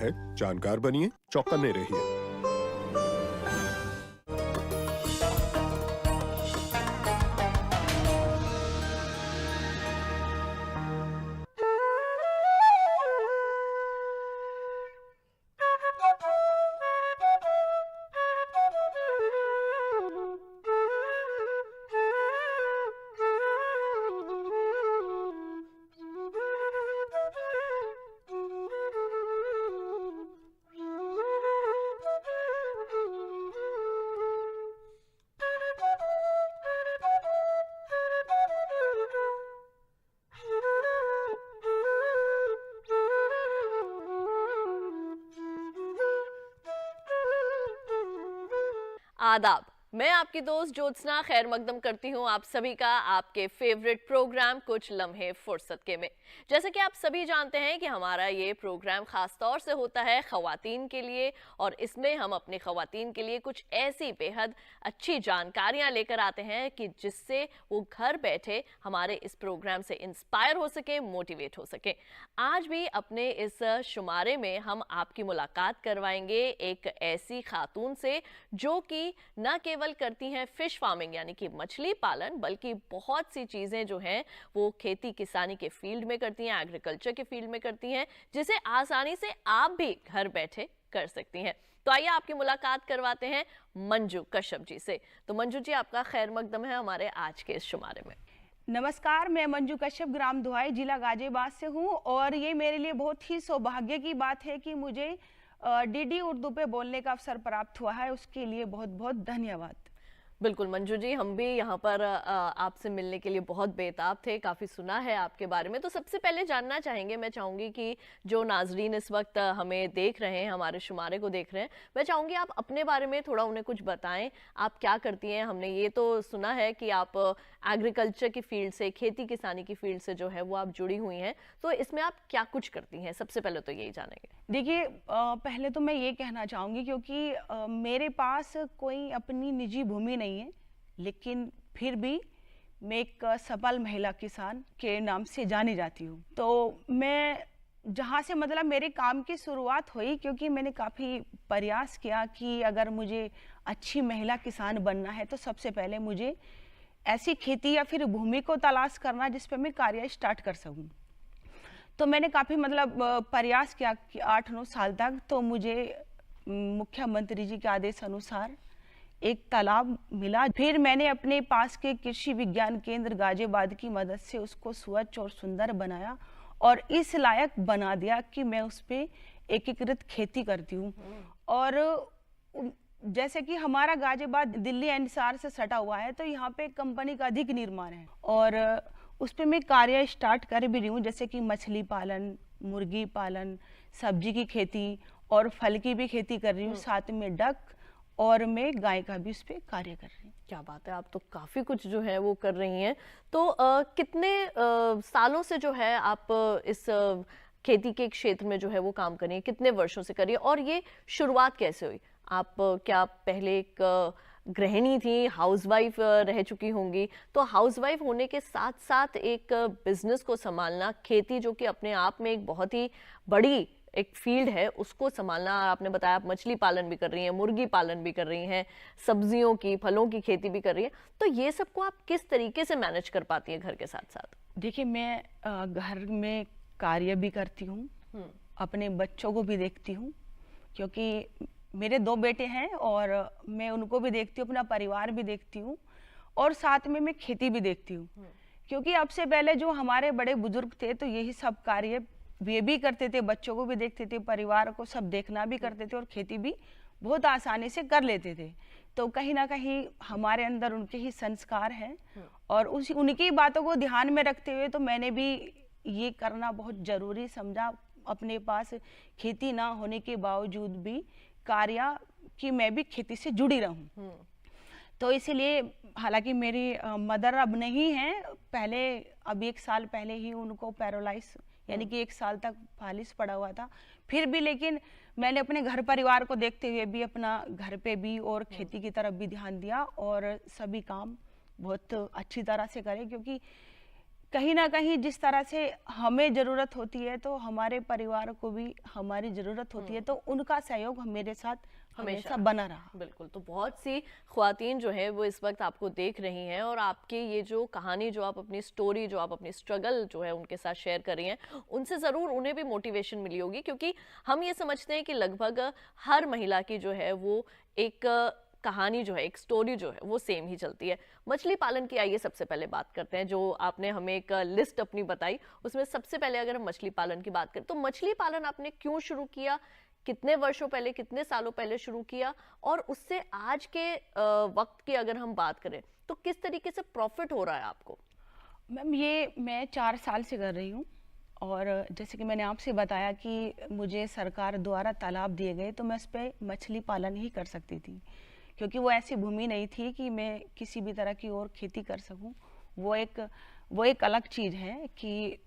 है, जानकार बनिए, चौकन्ने रहिए। आदाब। मैं आपकी दोस्त ज्योत्सना खैर मकदम करती हूँ आप सभी का आपके फेवरेट प्रोग्राम कुछ लम्हे फुर्सत के में। जैसे कि आप सभी जानते हैं कि हमारा ये प्रोग्राम खास तौर से होता है खवातीन के लिए, और इसमें हम अपनी खवातीन के लिए कुछ ऐसी बेहद अच्छी जानकारियां लेकर आते हैं कि जिससे वो घर बैठे हमारे इस प्रोग्राम से इंस्पायर हो सके, मोटिवेट हो सके। आज भी अपने इस शुमारे में हम आपकी मुलाकात करवाएंगे एक ऐसी खातून से जो कि न केवल करती हैं फिश फार्मिंग यानी कि मछली पालन, बल्कि बहुत सी चीजें जो हैं वो खेती किसानी के फील्ड में करती हैं, एग्रीकल्चर के फील्ड में करती हैं, जिसे आसानी से आप भी घर बैठे कर सकती हैं। तो आइए आपकी मुलाकात करवाते हैं मंजू कश्यप जी से। तो मंजू जी, आपका खैर मकदम है हमारे आज के इस शुमारे में। नमस्कार, मैं मंजू कश्यप ग्राम दुहाई जिला गाजियाबाद से हूँ और ये मेरे लिए बहुत ही सौभाग्य की बात है कि मुझे डीडी उर्दू पे बोलने का अवसर प्राप्त हुआ है। उसके लिए बहुत बहुत धन्यवाद। बिल्कुल मंजू जी, हम भी यहाँ पर आपसे मिलने के लिए बहुत बेताब थे, काफ़ी सुना है आपके बारे में। तो सबसे पहले जानना चाहेंगे, मैं चाहूँगी कि जो नाजरीन इस वक्त हमें देख रहे हैं, हमारे शुमारे को देख रहे हैं, मैं चाहूँगी आप अपने बारे में थोड़ा उन्हें कुछ बताएं। आप क्या करती हैं? हमने ये तो सुना है कि आप एग्रीकल्चर की फील्ड से, खेती किसानी की फील्ड से जो है वो आप जुड़ी हुई हैं, तो इसमें आप क्या कुछ करती हैं? सबसे पहले तो यही जानेंगे। देखिए, पहले तो मैं ये कहना चाहूँगी क्योंकि मेरे पास कोई अपनी निजी भूमि नहीं है, लेकिन फिर भी मैं एक सफल महिला किसान के नाम से जानी जाती हूँ। तो मैं जहाँ से मतलब मेरे काम की शुरुआत हुई, क्योंकि मैंने काफ़ी प्रयास किया कि अगर मुझे अच्छी महिला किसान बनना है तो सबसे पहले मुझे ऐसी खेती या फिर भूमि को तलाश करना जिस पे मैं कार्य स्टार्ट कर सकूँ। तो मैंने काफ़ी मतलब प्रयास किया कि 8-9 साल तक। तो मुझे मुख्यमंत्री जी के आदेश अनुसार एक तालाब मिला। फिर मैंने अपने पास के कृषि विज्ञान केंद्र गाजियाबाद की मदद से उसको स्वच्छ और सुंदर बनाया और इस लायक बना दिया कि मैं उस पर एकीकृत खेती करती हूँ। और जैसे कि हमारा गाजियाबाद दिल्ली एनसीआर से सटा हुआ है, तो यहाँ पे कंपनी का अधिक निर्माण है और उस पर मैं कार्य स्टार्ट कर भी रही हूँ, जैसे कि मछली पालन, मुर्गी पालन, सब्जी की खेती और फल की भी खेती कर रही हूँ, साथ में डक और मैं गाय का भी उस पर कार्य कर रही हूँ। क्या बात है, आप तो काफ़ी कुछ जो है वो कर रही हैं। तो कितने सालों से जो है आप इस खेती के क्षेत्र में जो है वो काम कर रही हैं? कितने वर्षों से कर रही हैं और ये शुरुआत कैसे हुई? आप क्या पहले एक गृहिणी थी, हाउसवाइफ रह चुकी होंगी, तो हाउसवाइफ होने के साथ साथ एक बिजनेस को संभालना, खेती जो कि अपने आप में एक बहुत ही बड़ी एक फील्ड है, उसको संभालना। आपने बताया आप मछली पालन भी कर रही हैं, मुर्गी पालन भी कर रही हैं, सब्जियों की, फलों की खेती भी कर रही हैं, तो ये सबको आप किस तरीके से मैनेज कर पाती हैं घर के साथ साथ? देखिए, मैं घर में कार्य भी करती हूँ, अपने बच्चों को भी देखती हूँ, क्योंकि मेरे 2 बेटे हैं और मैं उनको भी देखती हूँ, अपना परिवार भी देखती हूँ और साथ में मैं खेती भी देखती हूँ। क्योंकि अब से पहले जो हमारे बड़े बुजुर्ग थे तो यही सब कार्य वे भी करते थे, बच्चों को भी देखते थे, परिवार को सब देखना भी करते थे और खेती भी बहुत आसानी से कर लेते थे। तो कहीं ना कहीं हमारे अंदर उनके ही संस्कार हैं और उनकी बातों को ध्यान में रखते हुए तो मैंने भी ये करना बहुत जरूरी समझा। अपने पास खेती ना होने के बावजूद भी कार्य कि मैं भी खेती से जुड़ी रहूं। तो इसीलिए, हालांकि मेरी मदर अब नहीं है, पहले अब 1 साल पहले ही उनको पैरालाइज यानी कि 1 साल तक फालिस पड़ा हुआ था। फिर भी लेकिन मैंने अपने घर परिवार को देखते हुए भी अपना घर पे भी और खेती की तरफ भी ध्यान दिया और सभी काम बहुत अच्छी तरह से करे, क्योंकि कहीं ना कहीं जिस तरह से हमें ज़रूरत होती है तो हमारे परिवार को भी हमारी ज़रूरत होती है, तो उनका सहयोग मेरे साथ हमेशा बना रहा। बिल्कुल। तो बहुत सी ख्वातीन जो है वो इस वक्त आपको देख रही हैं और आपके ये जो कहानी, जो आप अपनी स्टोरी, जो आप अपनी स्ट्रगल जो है उनके साथ शेयर कर रही हैं, उनसे ज़रूर उन्हें भी मोटिवेशन मिली होगी, क्योंकि हम ये समझते हैं कि लगभग हर महिला की जो है वो एक कहानी जो है, एक स्टोरी जो है वो सेम ही चलती है। मछली पालन की आइए सबसे पहले बात करते हैं। जो आपने हमें एक लिस्ट अपनी बताई, उसमें सबसे पहले अगर हम मछली पालन की बात करें तो मछली पालन आपने क्यों शुरू किया, कितने वर्षों पहले, कितने सालों पहले शुरू किया, और उससे आज के वक्त की अगर हम बात करें तो किस तरीके से प्रॉफिट हो रहा है आपको? मैम ये मैं 4 साल से कर रही हूँ, और जैसे कि मैंने आपसे बताया कि मुझे सरकार द्वारा तालाब दिए गए तो मैं उस पर मछली पालन ही कर सकती थी, क्योंकि वो ऐसी भूमि नहीं थी कि मैं किसी भी तरह की और खेती कर सकूं। वो एक अलग चीज़ है कि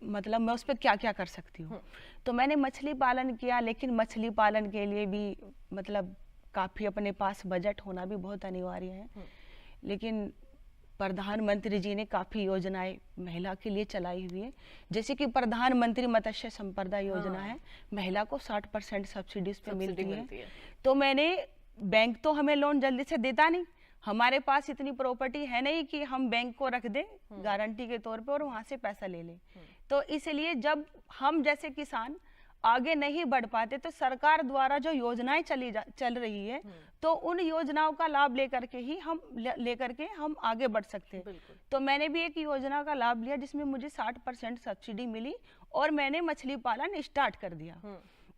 मतलब मैं उस पर क्या क्या कर सकती हूँ। तो मैंने मछली पालन किया, लेकिन मछली पालन के लिए भी मतलब काफ़ी अपने पास बजट होना भी बहुत अनिवार्य है। लेकिन प्रधानमंत्री जी ने काफ़ी योजनाएं महिला के लिए चलाई हुई है, जैसे कि प्रधानमंत्री मत्स्य संपदा योजना है, महिला को 60% सब्सिडीज पे मिलती है। तो मैंने, बैंक तो हमें लोन जल्दी से देता नहीं, हमारे पास इतनी प्रॉपर्टी है नहीं कि हम बैंक को रख दें गारंटी के तौर पे और वहां से पैसा ले लें। तो इसलिए जब हम जैसे किसान आगे नहीं बढ़ पाते तो सरकार द्वारा जो योजनाएं चल रही है तो उन योजनाओं का लाभ लेकर के हम आगे बढ़ सकते हैं। तो मैंने भी एक योजना का लाभ लिया जिसमें मुझे 60% सब्सिडी मिली और मैंने मछली पालन स्टार्ट कर दिया,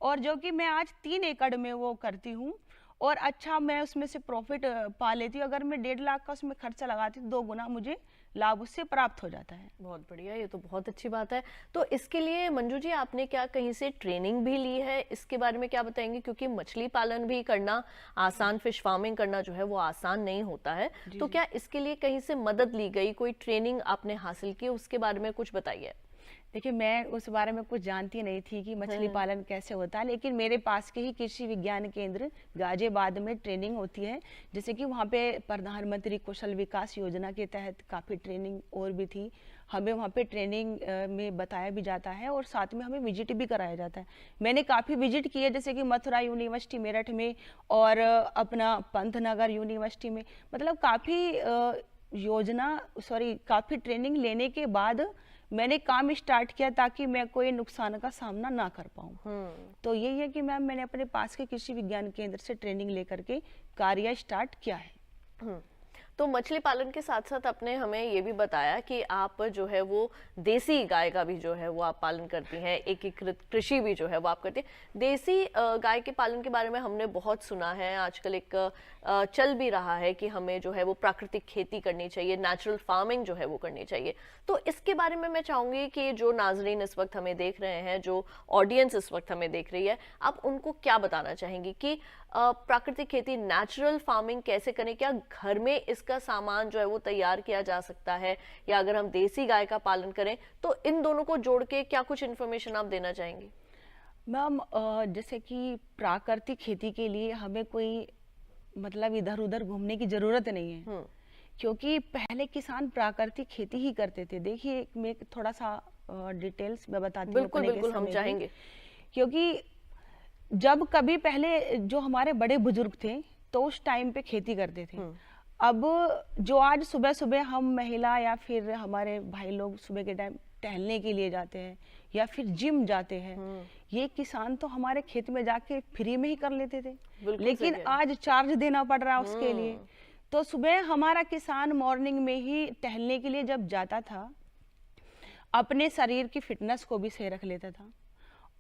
और जो कि मैं आज 3 एकड़ में वो करती हूँ, और अच्छा मैं उसमें से प्रॉफिट पा लेती हूँ। अगर मैं 1.5 लाख का उसमें खर्चा लगाती हूँ, 2 गुना मुझे लाभ उससे प्राप्त हो जाता है। बहुत बढ़िया, ये तो बहुत अच्छी बात है। तो इसके लिए मंजू जी आपने क्या कहीं से ट्रेनिंग भी ली है, इसके बारे में क्या बताएंगे? क्योंकि मछली पालन भी करना आसान, फिश फार्मिंग करना जो है वो आसान नहीं होता है। तो क्या इसके लिए कहीं से मदद ली गई, कोई ट्रेनिंग आपने हासिल की, उसके बारे में कुछ बताइए। देखिए मैं उस बारे में कुछ जानती नहीं थी कि मछली पालन कैसे होता है, लेकिन मेरे पास के ही कृषि विज्ञान केंद्र गाजियाबाद में ट्रेनिंग होती है, जैसे कि वहाँ पे प्रधानमंत्री कौशल विकास योजना के तहत काफ़ी ट्रेनिंग और भी थी। हमें वहाँ पे ट्रेनिंग में बताया भी जाता है और साथ में हमें विजिट भी कराया जाता है। मैंने काफ़ी विजिट किए, जैसे कि मथुरा यूनिवर्सिटी मेरठ में और अपना पंतनगर यूनिवर्सिटी में, मतलब काफ़ी ट्रेनिंग लेने के बाद मैंने काम स्टार्ट किया ताकि मैं कोई नुकसान का सामना ना कर पाऊँ। तो यही है कि मैम मैंने अपने पास के कृषि विज्ञान केंद्र से ट्रेनिंग लेकर के कार्य स्टार्ट किया है। तो मछली पालन के साथ साथ आपने हमें ये भी बताया कि आप जो है वो देसी गाय का भी जो है वो आप पालन करती हैं, एकीकृत कृषि भी जो है वो आप करती हैं। देसी गाय के पालन के बारे में हमने बहुत सुना है, आजकल एक चल भी रहा है कि हमें जो है वो प्राकृतिक खेती करनी चाहिए, नेचुरल फार्मिंग जो है वो करनी चाहिए। तो इसके बारे में मैं चाहूँगी कि जो नाजरीन इस वक्त हमें देख रहे हैं, जो ऑडियंस इस वक्त हमें देख रही है, आप उनको क्या बताना चाहेंगी कि प्राकृतिक खेती, नेचुरल फार्मिंग कैसे करें? क्या घर में इसका सामान जो है वो तैयार किया जा सकता है, या अगर हम देसी गाय का पालन करें तो इन दोनों को जोड़ के क्या कुछ इन्फॉर्मेशन आप देना चाहेंगी? मैम जैसे कि प्राकृतिक खेती के लिए हमें कोई मतलब इधर उधर घूमने की जरूरत नहीं है, क्योंकि पहले किसान प्राकृतिक खेती ही करते थे। देखिए मैं थोड़ा सा डिटेल्स में बताती हूँ। बिल्कुल हम चाहेंगे, क्योंकि जब कभी पहले जो हमारे बड़े बुजुर्ग थे तो उस टाइम पे खेती करते थे। अब जो आज सुबह सुबह हम महिला या फिर हमारे भाई लोग सुबह के टाइम टहलने के लिए जाते हैं या फिर जिम जाते हैं, ये किसान तो हमारे खेत में जाके फ्री में ही कर लेते थे, लेकिन आज चार्ज देना पड़ रहा है उसके लिए। तो सुबह हमारा किसान मॉर्निंग में ही टहलने के लिए जब जाता था, अपने शरीर की फिटनेस को भी सही रख लेता था,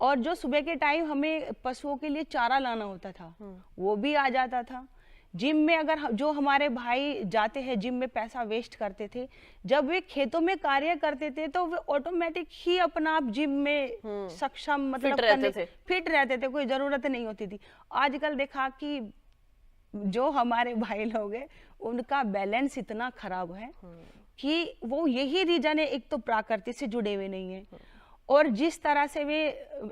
और जो सुबह के टाइम हमें पशुओं के लिए चारा लाना होता था वो भी आ जाता था। जिम में अगर जो हमारे भाई जाते हैं जिम में पैसा वेस्ट करते थे, जब वे खेतों में कार्य करते थे तो वे ऑटोमेटिक ही अपना आप जिम में सक्षम मतलब फिट रहते थे, कोई जरूरत नहीं होती थी। आजकल देखा कि जो हमारे भाई लोग हैं उनका बैलेंस इतना खराब है कि वो यही रीजन है, एक तो प्रकृति से जुड़े हुए नहीं है, और जिस तरह से वे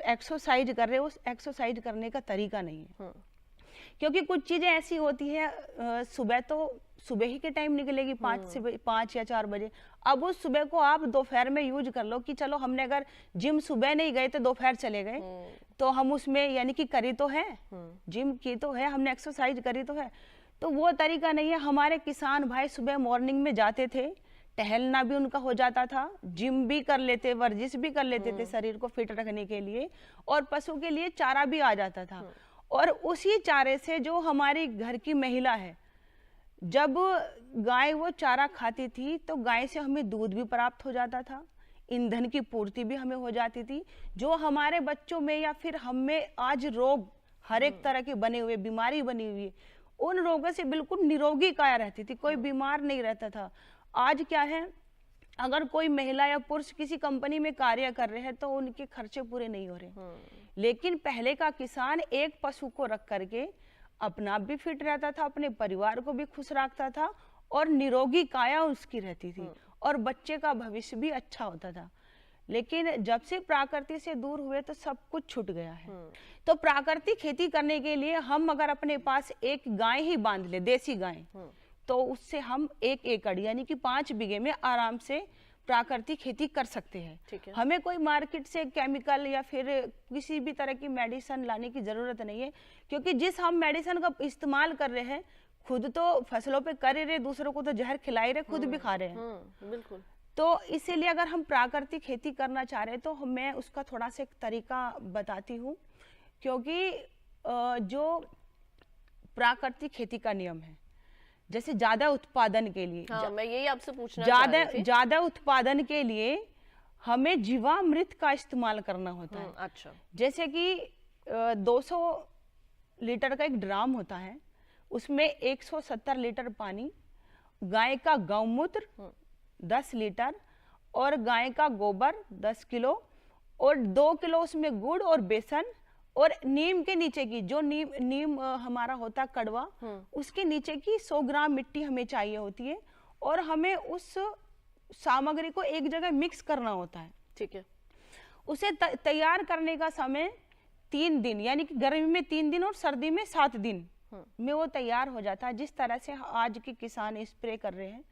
एक्सरसाइज कर रहे हैं उस एक्सरसाइज करने का तरीका नहीं है। क्योंकि कुछ चीजें ऐसी होती है सुबह तो सुबह ही के टाइम निकलेगी 5 या 4 बजे। अब उस सुबह को आप दोपहर में यूज कर लो कि चलो हमने अगर जिम सुबह नहीं गए तो दोपहर चले गए, तो हम उसमें यानी कि करी तो है, जिम की तो है, हमने एक्सरसाइज करी तो है। तो वो तरीका नहीं है। हमारे किसान भाई सुबह मॉर्निंग में जाते थे, टहलना भी उनका हो जाता था, जिम भी कर लेते, वर्जिश भी कर लेते थे शरीर को फिट रखने के लिए, और पशु के लिए चारा भी आ जाता था। और उसी चारे से जो हमारी घर की महिला है, जब गाय वो चारा खाती थी तो गाय से हमें दूध भी प्राप्त हो जाता था, ईंधन की पूर्ति भी हमें हो जाती थी। जो हमारे बच्चों में या फिर हम में आज रोग हर एक तरह के बने हुए, बीमारी बनी हुई है, उन रोगों से बिल्कुल निरोगी काया रहती थी, कोई बीमार नहीं रहता था। आज क्या है, अगर कोई महिला या पुरुष किसी कंपनी में कार्य कर रहे हैं तो उनके खर्चे पूरे नहीं हो रहे। लेकिन पहले का किसान एक पशु को रख करके अपना भी फिट रहता था, अपने परिवार को भी खुश रखता था, और निरोगी काया उसकी रहती थी, और बच्चे का भविष्य भी अच्छा होता था। लेकिन जब से प्रकृति से दूर हुए तो सब कुछ छूट गया है। तो प्राकृतिक खेती करने के लिए हम अगर अपने पास एक गाय ही बांध ले, देसी गाय, तो उससे हम 1 एकड़ यानी कि 5 बीघे में आराम से प्राकृतिक खेती कर सकते हैं। हमें कोई मार्केट से केमिकल या फिर किसी भी तरह की मेडिसिन लाने की जरूरत नहीं है, क्योंकि जिस हम मेडिसिन का इस्तेमाल कर रहे हैं, खुद तो फसलों पे कर ही रहे, दूसरों को तो जहर खिला ही रहे, खुद भी खा रहे हैं। बिल्कुल। तो इसीलिए अगर हम प्राकृतिक खेती करना चाह रहे हैं तो मैं उसका थोड़ा सा एक तरीका बताती हूँ, क्योंकि जो प्राकृतिक खेती का नियम है, जैसे ज्यादा उत्पादन के लिए, मैं यही आपसे पूछना चाह रही थी। ज्यादा उत्पादन के लिए हमें जीवामृत का इस्तेमाल करना होता है। अच्छा। जैसे कि 200 लीटर का एक ड्राम होता है, उसमें 170 लीटर पानी, गाय का गौमूत्र 10 लीटर, और गाय का गोबर 10 किलो, और 2 किलो उसमें गुड़ और बेसन, और नीम के नीचे की जो नीम हमारा होता कड़वा, उसके नीचे की 100 ग्राम मिट्टी हमें चाहिए होती है, और हमें उस सामग्री को एक जगह मिक्स करना होता है। ठीक है। उसे तैयार करने का समय 3 दिन, यानी कि गर्मी में 3 दिन और सर्दी में 7 दिन में वो तैयार हो जाता है। जिस तरह से आज के किसान स्प्रे कर रहे हैं,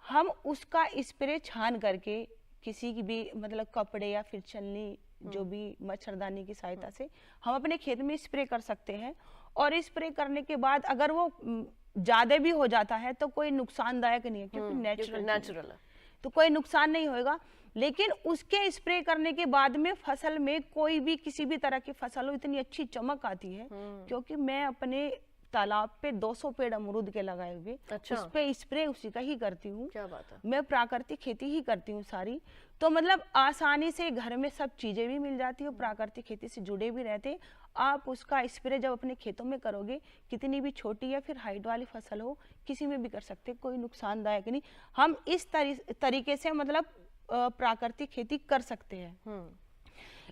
हम उसका स्प्रे छान करके किसी की भी मतलब कपड़े या फिर छलनी, जो भी मच्छरदानी की सहायता से हम अपने खेत में स्प्रे कर सकते हैं। और स्प्रे करने के बाद अगर वो ज्यादा भी हो जाता है तो कोई नुकसानदायक नहीं है, क्योंकि नेचुरल है, तो कोई नुकसान नहीं होगा। लेकिन उसके स्प्रे करने के बाद में फसल में कोई भी किसी भी तरह की फसल हो, इतनी अच्छी चमक आती है, क्योंकि मैं अपने तालाब पे 200 पेड़ अमरूद के लगाए हुए, अच्छा। उस पे स्प्रे उसी का ही करती हूँ। क्या बात है। मैं प्राकृतिक खेती ही करती हूँ सारी, तो मतलब आसानी से घर में सब चीजें भी मिल जाती है, प्राकृतिक खेती से जुड़े भी रहते। आप उसका स्प्रे जब अपने खेतों में करोगे, कितनी भी छोटी या फिर हाइट वाली फसल हो, किसी में भी कर सकते, कोई नुकसानदायक नहीं। हम इस तरीके से मतलब प्राकृतिक खेती कर सकते हैं।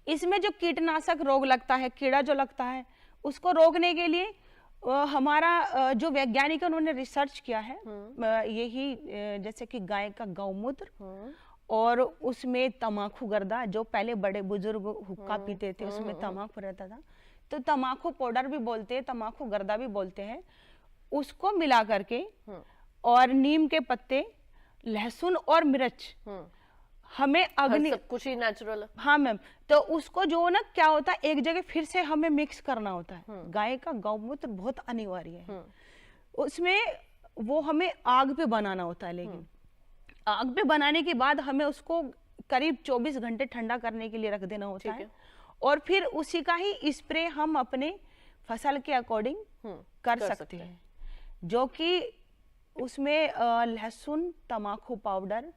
इसमें जो कीटनाशक रोग लगता है, कीड़ा जो लगता है, उसको रोकने के लिए हमारा जो वैज्ञानिक उन्होंने रिसर्च किया है, यही जैसे कि गाय का गौमूत्र, और उसमें तमाकू गर्दा, जो पहले बड़े बुजुर्ग हुक्का पीते थे उसमें तमाकू रहता था, तो तमाकू पाउडर भी बोलते हैं, तमाकू गर्दा भी बोलते हैं, उसको मिला करके, और नीम के पत्ते, लहसुन और मिर्च, हमें अग्नि, सब कुछ ही नेचुरल है। हाँ मैम, तो उसको जो ना क्या होता है, एक जगह फिर से हमें मिक्स करना होता है। गाय का गौमूत्र बहुत अनिवार्य है। उसमें वो हमें आग पे बनाना होता है, लेकिन आग पे बनाने के बाद हमें उसको करीब 24 घंटे ठंडा करने के लिए रख देना होता है, और फिर उसी का ही स्प्रे हम अपने फसल के अकॉर्डिंग कर सकते हैं, जो कि उसमें लहसुन, तमाकू पाउडर,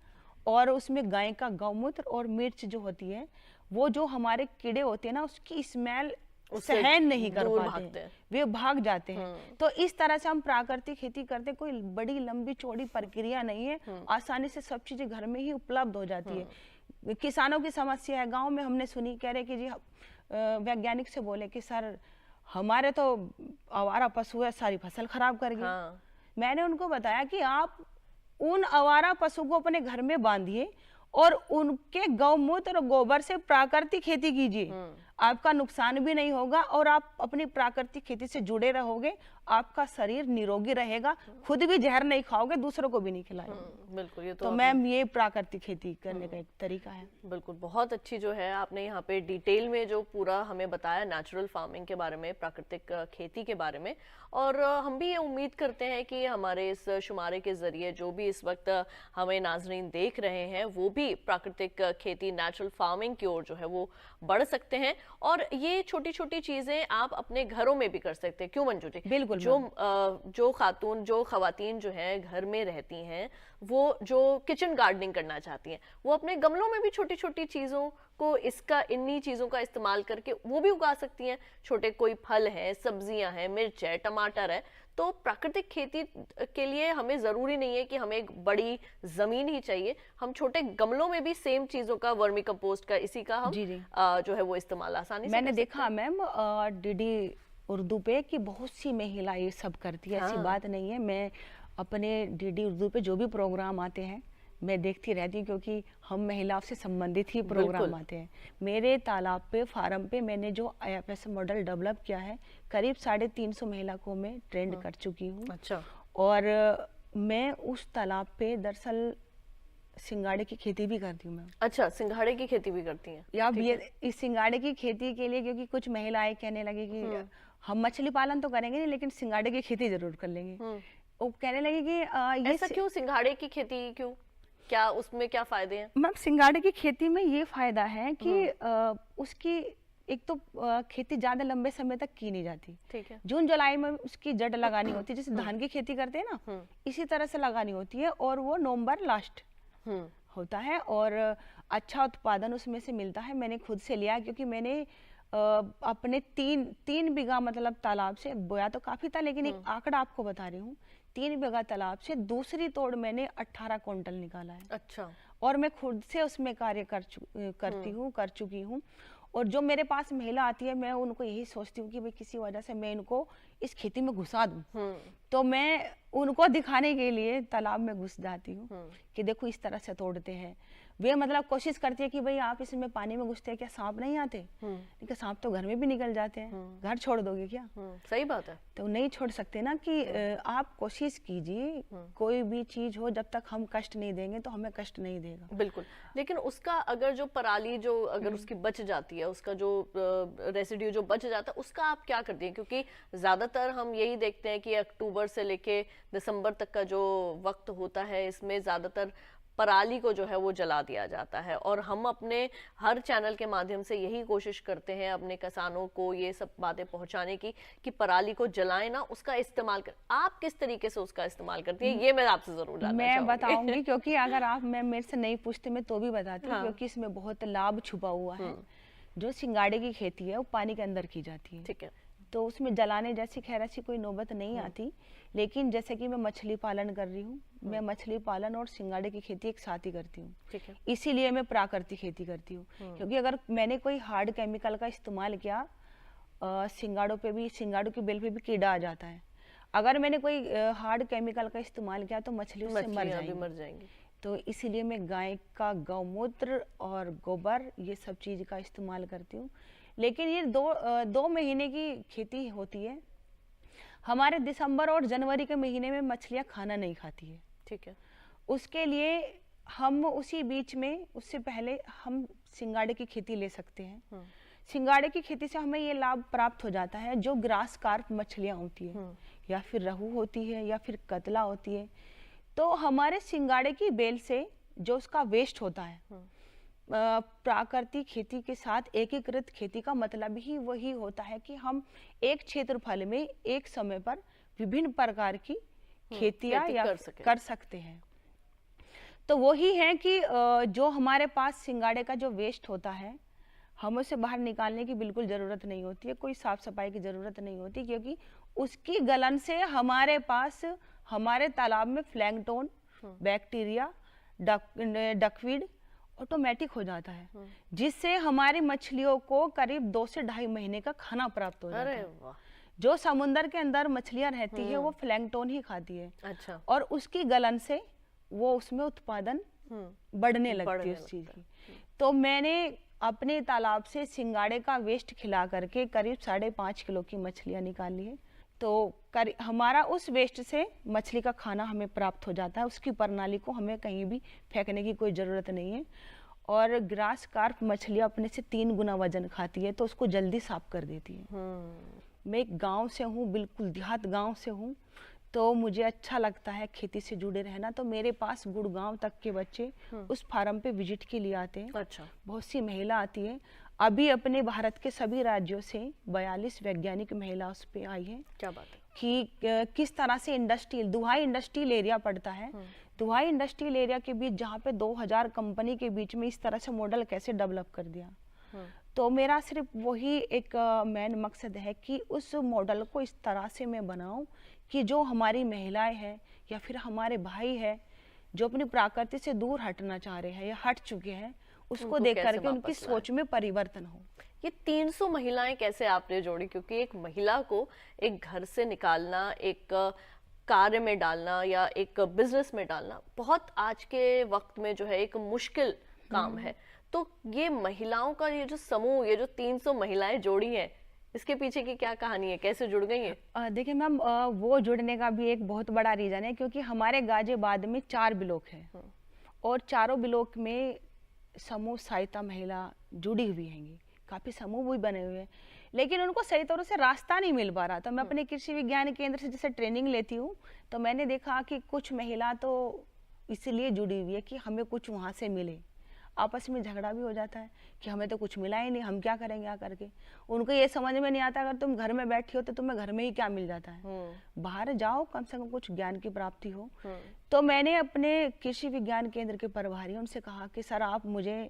और उसमें गाय का गौमूत्र और मिर्च जो होती है, वो जो हमारे कीड़े होते हैं ना, उसकी स्मेल सहन नहीं कर पाते, वे भाग जाते हैं। तो इस तरह से हम प्राकृतिक खेती करते, कोई बड़ी लंबी चौड़ी प्रक्रिया नहीं है, आसानी से सब चीजें घर में ही उपलब्ध हो जाती है। किसानों की समस्या है, गांव में हमने सुनी, कह रहे कि जी वैज्ञानिक से बोले कि सर हमारे तो आवारा पशु है, सारी फसल खराब कर गई। मैंने उनको बताया कि आप उन आवारा पशु को अपने घर में बांधिए और उनके गौमूत्र और गोबर से प्राकृतिक खेती कीजिए, आपका नुकसान भी नहीं होगा और आप अपनी प्राकृतिक खेती से जुड़े रहोगे, आपका शरीर निरोगी रहेगा, खुद भी जहर नहीं खाओगे, दूसरों को भी नहीं खिलाओगे। बिल्कुल, ये तो मैम ये प्राकृतिक खेती करने का एक तरीका है। बिल्कुल, बहुत अच्छी जो है आपने यहाँ पे डिटेल में जो पूरा हमें बताया नेचुरल फार्मिंग के बारे में, प्राकृतिक खेती के बारे में। और हम भी ये उम्मीद करते हैं कि हमारे इस शुमारे के जरिए जो भी इस वक्त हमें नाजरीन देख रहे हैं वो भी प्राकृतिक खेती, नेचुरल फार्मिंग की ओर जो है वो बढ़ सकते हैं। और ये छोटी छोटी चीजें आप अपने घरों में भी कर सकते हैं, क्यों मंजू जी? बिल्कुल। जो खवातीन जो है घर में रहती हैं, वो जो किचन गार्डनिंग करना चाहती हैं, वो अपने गमलों में भी छोटी छोटी चीजों को इन्हीं चीजों का इस्तेमाल करके वो भी उगा सकती हैं। छोटे कोई फल है, सब्जियां हैं, मिर्च है, टमाटर है। तो प्राकृतिक खेती के लिए हमें जरूरी नहीं है कि हमें एक बड़ी जमीन ही चाहिए, हम छोटे गमलों में भी सेम चीजों का, वर्मी कंपोस्ट का, इसी का हम जी। जो है वो इस्तेमाल आसानी से मैंने देखा मैम डीडी उर्दू पे कि बहुत सी महिला ये सब करती है। ऐसी बात नहीं है, मैं अपने डीडी उर्दू पे जो भी प्रोग्राम आते हैं मैं देखती रहती हूँ, क्योंकि हम महिलाओं से संबंधित ही प्रोग्राम आते हैं। मेरे तालाब पे, फार्म पे मैंने जो IFS मॉडल डेवलप किया है, करीब 350 महिला को मैं ट्रेंड कर चुकी हूँ। अच्छा। और मैं उस तालाब पे दरअसल सिंगाड़े की खेती भी करती हूँ मैं। अच्छा, सिंघाड़े की खेती भी करती हैं? या ये इस सिंगाड़े की खेती के लिए, क्योंकि कुछ महिलाएं कहने लगी कि हम मछली पालन तो करेंगे नहीं, लेकिन सिंगाड़े की खेती जरूर कर लेंगे। वो कहने लगी कि ये ऐसा क्यों? सिंघाड़े की खेती क्यों? क्या उसमें क्या फायदे हैं? मैम सिंगाड़े की खेती में ये फायदा है कि उसकी एक तो खेती ज्यादा लंबे समय तक की नहीं जाती। ठीक है। जून जुलाई में उसकी जड़ लगानी होती है, जैसे धान की खेती करते हैं ना, इसी तरह से लगानी होती है, और वो नवंबर लास्ट होता है और अच्छा उत्पादन उसमें से मिलता है। मैंने खुद से लिया, क्योंकि मैंने अपने तीन बीघा मतलब तालाब से, बोया तो काफी था लेकिन एक आंकड़ा आपको बता रही हूँ, 3 बीघा तालाब से दूसरी तोड़ मैंने 18 क्विंटल निकाला है। अच्छा। और मैं खुद से उसमें कार्य कर चुकी हूँ। और जो मेरे पास महिला आती है, मैं उनको यही सोचती हूँ कि भाई किसी वजह से मैं इनको इस खेती में घुसा दूं, तो मैं उनको दिखाने के लिए तालाब में घुस जाती हूँ कि देखो इस तरह से तोड़ते हैं। वे मतलब कोशिश करती है कि भाई आप इसमें पानी में घुसते हैं, क्या सांप नहीं आते? लेकिन सांप तो घर में भी निकल जाते हैं, घर छोड़ दोगे क्या? सही बात है। तो नहीं छोड़ सकते ना, कि आप कोशिश कीजिए, कोई भी चीज हो, जब तक हम कष्ट नहीं देंगे तो हमें कष्ट नहीं देगा। बिल्कुल। लेकिन उसका अगर जो पराली जो अगर उसकी बच जाती है, उसका जो रेसिड्यू जो बच जाता है, उसका आप क्या करती हैं? क्योंकि ज्यादातर हम यही देखते हैं कि अक्टूबर से लेके दिसंबर तक का जो वक्त होता है, इसमें ज्यादातर पराली को जो है वो जला दिया जाता है। और हम अपने हर चैनल के माध्यम से यही कोशिश करते हैं अपने किसानों को ये सब बातें पहुंचाने की कि पराली को जलाएं ना, उसका इस्तेमाल कर। आप किस तरीके से उसका इस्तेमाल करती हैं, ये मैं आपसे जरूर जानना चाहूंगी। मैं बताऊंगी, क्योंकि अगर आप मेरे से नहीं पूछते मैं तो भी बताती हूँ, क्योंकि इसमें बहुत लाभ छुपा हुआ है। जो सिंगाड़े की खेती है वो पानी के अंदर की जाती है। ठीक है। तो उसमें जलाने जैसी खैर ऐसी कोई नौबत नहीं आती, लेकिन जैसे कि मैं मछली पालन कर रही हूँ, मैं मछली पालन और सिंगाड़े की खेती एक साथ ही करती हूँ। ठीक है। इसीलिए मैं प्राकृतिक खेती करती हूँ, क्योंकि अगर मैंने कोई हार्ड केमिकल का इस्तेमाल किया, सिंगाड़ों की बेल पे भी कीड़ा आ जाता है। अगर मैंने कोई हार्ड केमिकल का इस्तेमाल किया तो मछली उससे मर जाएंगी। तो इसीलिए मैं गाय का गौमूत्र और गोबर ये सब चीज का इस्तेमाल करती हूँ। लेकिन ये दो महीने की खेती होती है। हमारे दिसंबर और जनवरी के महीने में मछलियाँ खाना नहीं खाती है। ठीक है। उसके लिए हम उसी बीच में, उससे पहले हम सिंगाड़े की खेती ले सकते हैं। सिंगाड़े की खेती से हमें ये लाभ प्राप्त हो जाता है, जो ग्रास कार्प मछलियाँ होती है, या फिर रहू होती है, या फिर कतला होती है, तो हमारे सिंगाड़े की बेल से जो उसका वेस्ट होता है, प्राकृतिक खेती के साथ एकीकृत खेती का मतलब ही वही होता है कि हम एक क्षेत्रफल में एक समय पर विभिन्न प्रकार की खेतियां कर सकते हैं। तो वही है कि जो हमारे पास सिंगाड़े का जो वेस्ट होता है, हम उसे बाहर निकालने की बिल्कुल जरूरत नहीं होती है, कोई साफ सफाई की जरूरत नहीं होती, क्योंकि उसकी गलन से हमारे पास हमारे तालाब में प्लैंकटन, बैक्टीरिया, डकवीड ऑटोमेटिक हो जाता है, जिससे हमारी मछलियों को करीब 2 से 2.5 महीने का खाना प्राप्त हो जाता है। जो समुद्र के अंदर मछलियां रहती है वो प्लैंकटन ही खाती है। अच्छा। और उसकी गलन से वो उसमें उत्पादन बढ़ने लगती है उस चीज की। तो मैंने अपने तालाब से सिंगाड़े का वेस्ट खिला करके करीब 5.5 किलो की मछलियाँ निकाली है। तो हमारा उस वेस्ट से मछली का खाना हमें प्राप्त हो जाता है, उसकी प्रणाली को हमें कहीं भी फेंकने की कोई ज़रूरत नहीं है। और ग्रास कार्प मछलियाँ अपने से 3 गुना वजन खाती है, तो उसको जल्दी साफ कर देती है। मैं एक गांव से हूँ, बिल्कुल देहात गांव से हूँ, तो मुझे अच्छा लगता है खेती से जुड़े रहना। तो मेरे पास गुड़गांव तक के बच्चे उस फार्म पे विजिट के लिए आते हैं। अच्छा। बहुत सी महिला आती है। अभी अपने भारत के सभी राज्यों से 42 वैज्ञानिक महिला उस पे आई है। क्या बात है। कि किस तरह से इंडस्ट्रियल, दुहाई इंडस्ट्रियल एरिया पड़ता है, दुहाई इंडस्ट्रियल एरिया के बीच जहाँ पे 2000 कंपनी के बीच में इस तरह से मॉडल कैसे डेवलप कर दिया। तो मेरा सिर्फ वही एक मेन मकसद है कि उस मॉडल को इस तरह से मैं बनाऊं कि जो हमारी महिलाएं हैं या फिर हमारे भाई हैं जो अपनी प्रकृति से दूर हटना चाह रहे हैं या हट चुके हैं, उसको देख करके उनकी सोच में परिवर्तन हो। ये 300 महिलाएं कैसे आपने जोड़ी? क्योंकि एक महिला को एक घर से निकालना, एक कार्य में डालना या एक बिजनेस में डालना बहुत आज के वक्त में जो है एक मुश्किल काम है। तो ये महिलाओं का ये जो समूह, ये जो 300 महिलाएं जोड़ी हैं, इसके पीछे की क्या कहानी है, कैसे जुड़ गई हैं? देखिए मैम, वो जुड़ने का भी एक बहुत बड़ा रीजन है, क्योंकि हमारे गाजियाबाद में 4 ब्लॉक है और चारों ब्लॉक में समूह सहायता महिला जुड़ी हुई हैंगी। काफ़ी समूह भी बने हुए हैं, लेकिन उनको सही तरह से रास्ता नहीं मिल पा रहा। तो मैं अपने कृषि विज्ञान केंद्र से जैसे ट्रेनिंग लेती हूँ, तो मैंने देखा कि कुछ महिला तो इसलिए जुड़ी हुई है कि हमें कुछ वहाँ से मिले। आपस में झगड़ा भी हो जाता है कि हमें तो कुछ मिला ही नहीं, हम क्या करेंगे आ करके। उनको ये समझ में नहीं आता, अगर तुम घर में बैठी हो तो तुम्हें घर में ही क्या मिल जाता है, बाहर जाओ, कम से कम कुछ ज्ञान की प्राप्ति हो। तो मैंने अपने कृषि विज्ञान केंद्र के प्रभारी उनसे कहा कि सर आप मुझे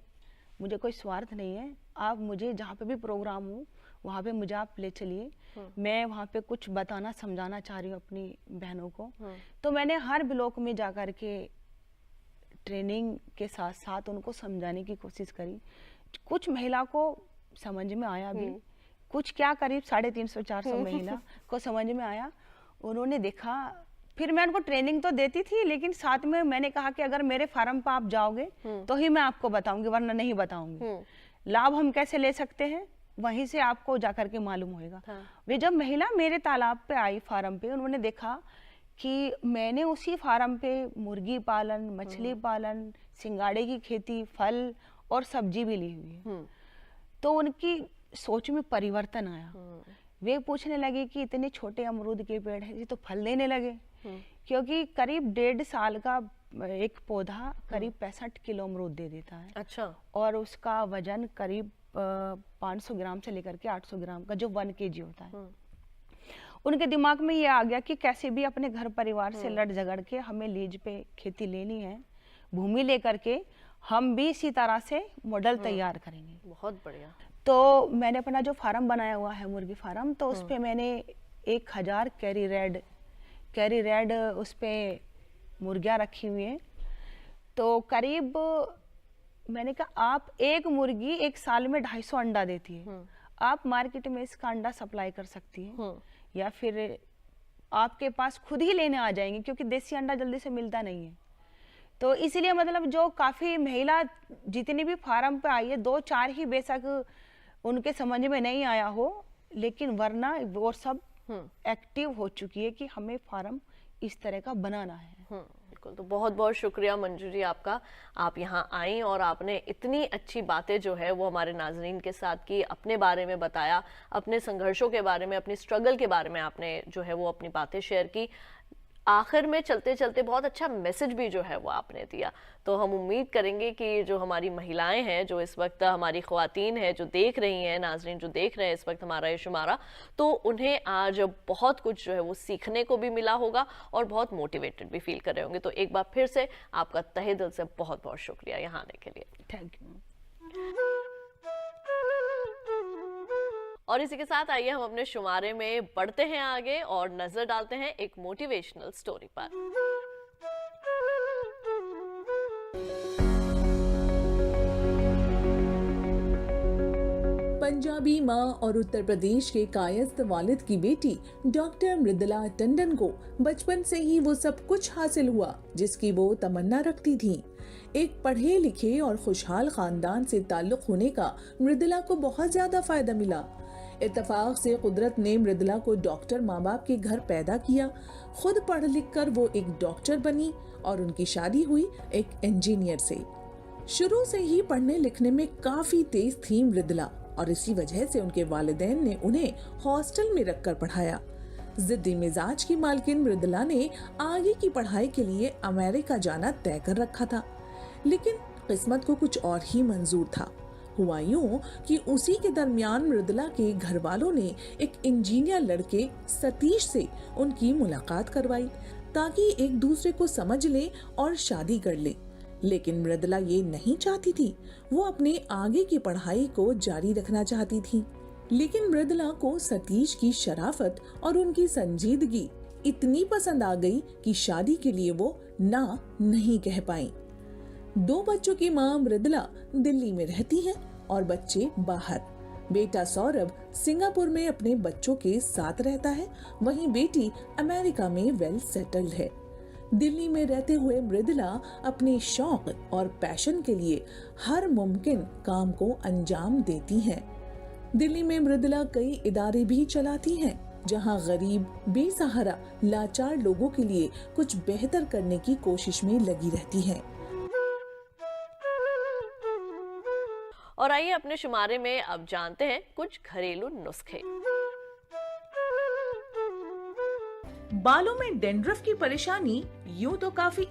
कोई स्वार्थ नहीं है, आप मुझे जहाँ पे भी प्रोग्राम हो वहाँ पे मुझे आप ले चलिए, मैं वहाँ पे कुछ बताना समझाना चाह रही हूँ अपनी बहनों को। तो मैंने हर ब्लॉक में जा कर के ट्रेनिंग के साथ साथ उनको समझाने की कोशिश करी। कुछ महिला को समझ में आया भी, कुछ क्या करीब 350-400 महिला को समझ में आया। उन्होंने देखा, फिर मैं उनको ट्रेनिंग तो देती थी, लेकिन साथ में मैंने कहा कि अगर मेरे फार्म पर आप जाओगे तो ही मैं आपको बताऊंगी, वरना नहीं बताऊंगी। लाभ हम कैसे ले सकते हैं वहीं से आपको जाकर के मालूम होएगा। वे जब महिला मेरे तालाब पे आई फार्म पे, उन्होंने देखा कि मैंने उसी फार्म पे मुर्गी पालन, मछली पालन, सिंगाड़े की खेती, फल और सब्जी भी ली हुई है। तो उनकी सोच में परिवर्तन आया। वे पूछने लगे कि इतने छोटे अमरूद के पेड़ हैं, ये तो फल देने लगे। क्योंकि करीब 1.5 साल का एक पौधा करीब 65 किलो अमरूद दे देता है। अच्छा। और उसका वजन करीब 500 ग्राम से लेकर के 800 ग्राम का, जो 1 kg होता है। उनके दिमाग में ये आ गया कि कैसे भी अपने घर परिवार से लड़ झगड़ के हमें लीज पे खेती लेनी है, भूमि लेकर के हम भी इसी तरह से मॉडल तैयार करेंगे। बहुत बढ़िया। तो मैंने अपना जो फार्म बनाया हुआ है मुर्गी फार्म, तो उस पे मैंने 1000 कैरी रेड उस पे मुर्गियाँ रखी हुई हैं। तो करीब मैंने कहा आप एक मुर्गी एक साल में 250 अंडा देती है, आप मार्केट में इसका अंडा सप्लाई कर सकती है या फिर आपके पास खुद ही लेने आ जाएंगे, क्योंकि देसी अंडा जल्दी से मिलता नहीं है। तो इसीलिए मतलब जो काफ़ी महिला जितनी भी फार्म पे आई है, 2-4 ही बेशक उनके समझ में नहीं आया हो, लेकिन वरना वो सब एक्टिव हो चुकी है कि हमें फार्म इस तरह का बनाना है। बिल्कुल। तो बहुत बहुत शुक्रिया मंजू जी आपका, आप यहाँ आई और आपने इतनी अच्छी बातें जो है वो हमारे नाजरीन के साथ की, अपने बारे में बताया, अपने संघर्षों के बारे में, अपनी स्ट्रगल के बारे में आपने जो है वो अपनी बातें शेयर की। आखिर में चलते चलते बहुत अच्छा मैसेज भी जो है वो आपने दिया। तो हम उम्मीद करेंगे कि जो हमारी महिलाएं हैं, जो इस वक्त हमारी ख्वातीन हैं, जो देख रही हैं, नाजरीन जो देख रहे हैं इस वक्त हमारा ये शुमारा, तो उन्हें आज बहुत कुछ जो है वो सीखने को भी मिला होगा और बहुत मोटिवेटेड भी फील कर रहे होंगे। तो एक बार फिर से आपका तहे दिल से बहुत बहुत शुक्रिया यहाँ आने के लिए। Thank you. और इसी के साथ आइए हम अपने शुमारे में बढ़ते हैं आगे और नजर डालते हैं एक मोटिवेशनल स्टोरी पर। पंजाबी माँ और उत्तर प्रदेश के कायस्थ वालिद की बेटी डॉक्टर मृदुला टंडन को बचपन से ही वो सब कुछ हासिल हुआ जिसकी वो तमन्ना रखती थी। एक पढ़े लिखे और खुशहाल खानदान से ताल्लुक होने का मृदुला को बहुत ज्यादा फायदा मिला। इत्तेफाक से कुदरत ने मृदुला को डॉक्टर माँ बाप के घर पैदा किया। खुद पढ़ लिख कर वो एक डॉक्टर बनी और उनकी शादी हुई एक इंजीनियर से। शुरू से ही पढ़ने लिखने में काफी तेज थी मृदुला और इसी वजह से उनके वालिदैन ने उन्हें हॉस्टल में रखकर पढ़ाया। जिद्दी मिजाज की मालकिन मृदुला ने आगे की पढ़ाई के लिए अमेरिका जाना तय कर रखा था, लेकिन किस्मत को कुछ और ही मंजूर था। हुआ यूं कि उसी के दरमियान मृदुला के घर वालों ने एक इंजीनियर लड़के सतीश से उनकी मुलाकात करवाई ताकि एक दूसरे को समझ ले और शादी कर ले। लेकिन मृदुला ये नहीं चाहती थी, वो अपने आगे की पढ़ाई को जारी रखना चाहती थी। लेकिन मृदुला को सतीश की शराफत और उनकी संजीदगी इतनी पसंद आ गई कि शादी के लिए वो ना नहीं कह पाई। 2 बच्चों की मां मृदुला दिल्ली में रहती है और बच्चे बाहर। बेटा सौरभ सिंगापुर में अपने बच्चों के साथ रहता है, वहीं बेटी अमेरिका में वेल सेटल्ड है। दिल्ली में रहते हुए मृदुला अपने शौक और पैशन के लिए हर मुमकिन काम को अंजाम देती हैं। दिल्ली में मृदुला कई इदारे भी चलाती हैं, जहां गरीब, बेसहारा, लाचार लोगों के लिए कुछ बेहतर करने की कोशिश में लगी रहती हैं। और आइए अपने शुमारे में अब जानते हैं कुछ घरेलू नुस्खे। बालों में डैंड्रफ की परेशानी यूं तो काफी